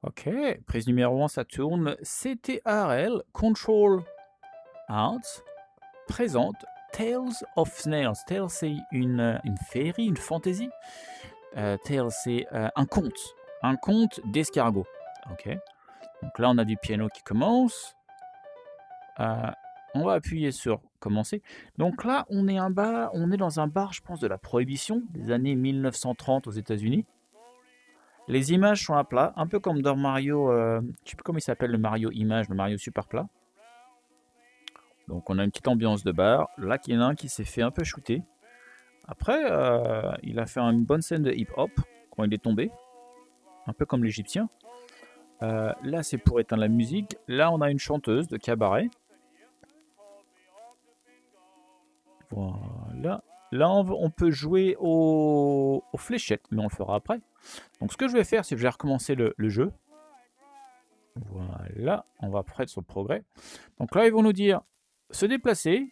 Ok, prise numéro 1, ça tourne. CTRL, Control Out, présente Tales of Snails. Tales, c'est une féerie, une fantaisie. Tales, c'est un conte d'escargot. Ok, donc là, on a du piano qui commence. Euh, on va appuyer sur commencer. Donc là, on est dans un bar, je pense, de la Prohibition, des années 1930 aux États-Unis. Les images sont à plat, un peu comme dans Mario, je sais plus comment il s'appelle le Mario Image, le Mario super plat. Donc on a une petite ambiance de bar. Là, il y en a un qui s'est fait un peu shooter. Après, il a fait une bonne scène de hip-hop quand il est tombé, un peu comme l'Égyptien. Là, c'est pour éteindre la musique. Là, on a une chanteuse de cabaret. Voilà. Là, on peut jouer aux fléchettes, mais on le fera après. Donc ce que je vais faire, c'est que je vais recommencer le jeu. Voilà, on va prendre sur le progrès. Donc là, ils vont nous dire se déplacer,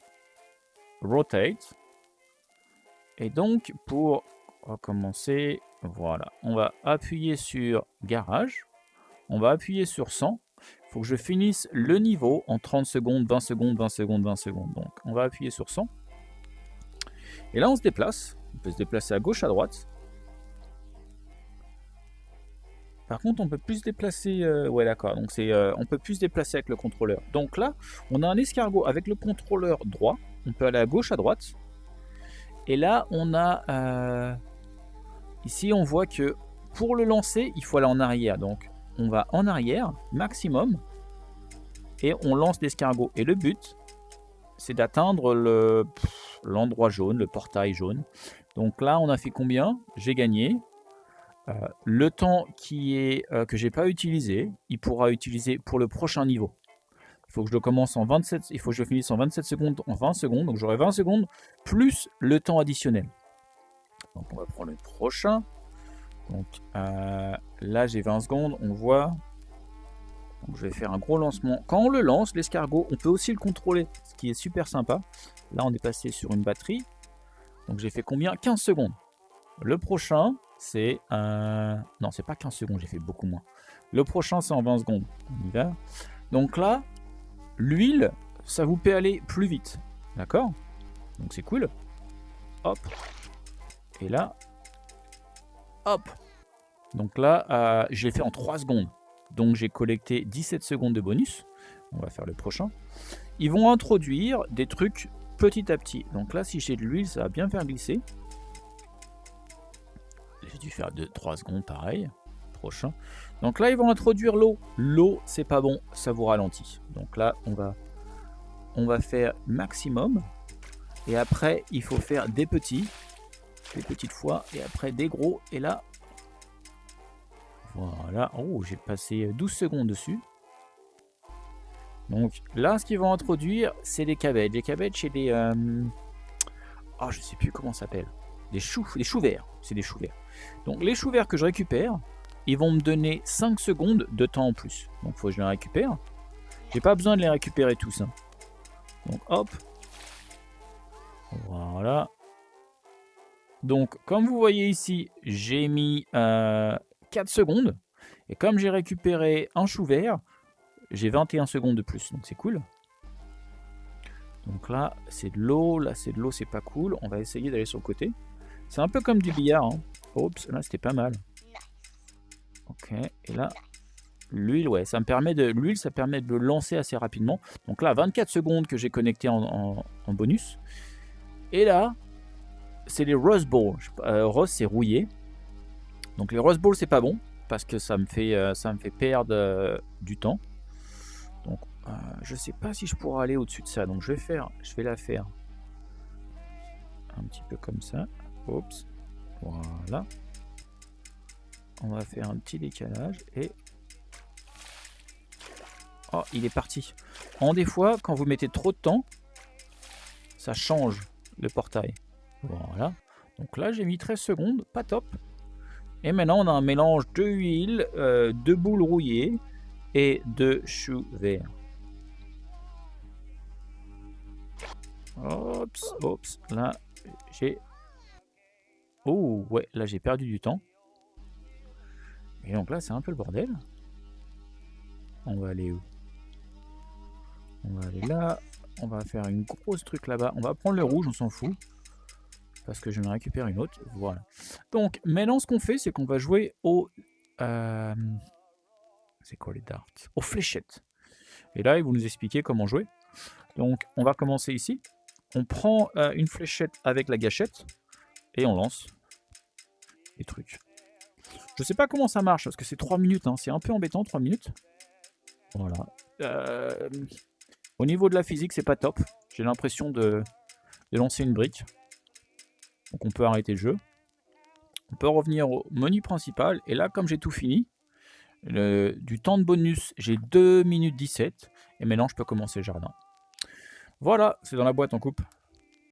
rotate. Et donc, pour recommencer, voilà, on va appuyer sur garage. On va appuyer sur 100. Il faut que je finisse le niveau en 30 secondes, 20 secondes, 20 secondes, 20 secondes. Donc, on va appuyer sur 100. Et là, on se déplace. On peut se déplacer à gauche, à droite. Par contre, on peut plus se déplacer. Ouais, d'accord. Donc, on peut plus se déplacer avec le contrôleur. Donc là, on a un escargot avec le contrôleur droit. On peut aller à gauche, à droite. Et là, on a. Ici, on voit que pour le lancer, il faut aller en arrière. Donc, on va en arrière, maximum. Et on lance l'escargot. Et le but, c'est d'atteindre l'endroit jaune, le portail jaune. Donc là, on a fait combien? J'ai gagné. Le temps que j'ai pas utilisé, il pourra utiliser pour le prochain niveau. Il faut que je le commence en 27, il faut que je finisse en 27 secondes, en 20 secondes. Donc j'aurai 20 secondes plus le temps additionnel. Donc on va prendre le prochain. Donc là j'ai 20 secondes, on voit. Donc je vais faire un gros lancement. Quand on le lance, l'escargot, on peut aussi le contrôler, ce qui est super sympa. Là on est passé sur une batterie. Donc j'ai fait combien? 15 secondes. Le prochain, c'est non, c'est pas 15 secondes, j'ai fait beaucoup moins. Le prochain, c'est en 20 secondes. On y va. Donc là, l'huile, ça vous peut aller plus vite. D'accord? Donc c'est cool. Hop. Et là, hop. Donc là, je l'ai fait en 3 secondes. Donc j'ai collecté 17 secondes de bonus. On va faire le prochain. Ils vont introduire des trucs petit à petit. Donc là, si j'ai de l'huile, ça va bien faire glisser. J'ai dû faire 3 secondes pareil. Prochain. Donc là, ils vont introduire l'eau. L'eau, c'est pas bon, ça vous ralentit. Donc là, on va faire maximum. Et après, il faut faire des petites fois. Et après, des gros. Et là, voilà. Oh, j'ai passé 12 secondes dessus. Donc là, ce qu'ils vont introduire, c'est des cabettes. Des cabettes chez des... Oh, je sais plus comment ça s'appelle. Des choux verts. C'est des choux verts. Donc les choux verts que je récupère, ils vont me donner 5 secondes de temps en plus. Donc il faut que je les récupère. J'ai pas besoin de les récupérer tous. Hein. Donc hop. Voilà. Donc comme vous voyez ici, j'ai mis 4 secondes. Et comme j'ai récupéré un chou vert, j'ai 21 secondes de plus. Donc c'est cool. Donc là, c'est de l'eau. Là, c'est de l'eau, c'est pas cool. On va essayer d'aller sur le côté. C'est un peu comme du billard. Hein. Oups, là, c'était pas mal. Ok, et là, l'huile, ouais, ça permet de le lancer assez rapidement. Donc là, 24 secondes que j'ai connecté en bonus. Et là, c'est les Rose Balls. Rose, c'est rouillé. Donc les Rose Balls, c'est pas bon parce que ça me fait perdre du temps. Donc, je sais pas si je pourrais aller au-dessus de ça. Donc je vais la faire un petit peu comme ça. Oups, voilà. On va faire un petit décalage et... Oh, il est parti. Des fois, quand vous mettez trop de temps, ça change le portail. Voilà. Donc là, j'ai mis 13 secondes, pas top. Et maintenant, on a un mélange de huile, de boules rouillées et de choux verts. Oups. Là, j'ai... Oh, ouais, là, j'ai perdu du temps. Et donc là, c'est un peu le bordel. On va aller où? On va aller là. On va faire une grosse truc là-bas. On va prendre le rouge, on s'en fout. Parce que je vais en récupérer une autre. Voilà. Donc, maintenant, ce qu'on fait, c'est qu'on va jouer au... c'est quoi les darts? Aux fléchettes. Et là, ils vont nous expliquer comment jouer. Donc, on va commencer ici. On prend une fléchette avec la gâchette. Et on lance les trucs. Je sais pas comment ça marche, parce que c'est 3 minutes. Hein. C'est un peu embêtant, 3 minutes. Voilà. Au niveau de la physique, c'est pas top. J'ai l'impression de lancer une brique. Donc on peut arrêter le jeu. On peut revenir au menu principal. Et là, comme j'ai tout fini, du temps de bonus, j'ai 2 minutes 17. Et maintenant, je peux commencer le jardin. Voilà, c'est dans la boîte en coupe.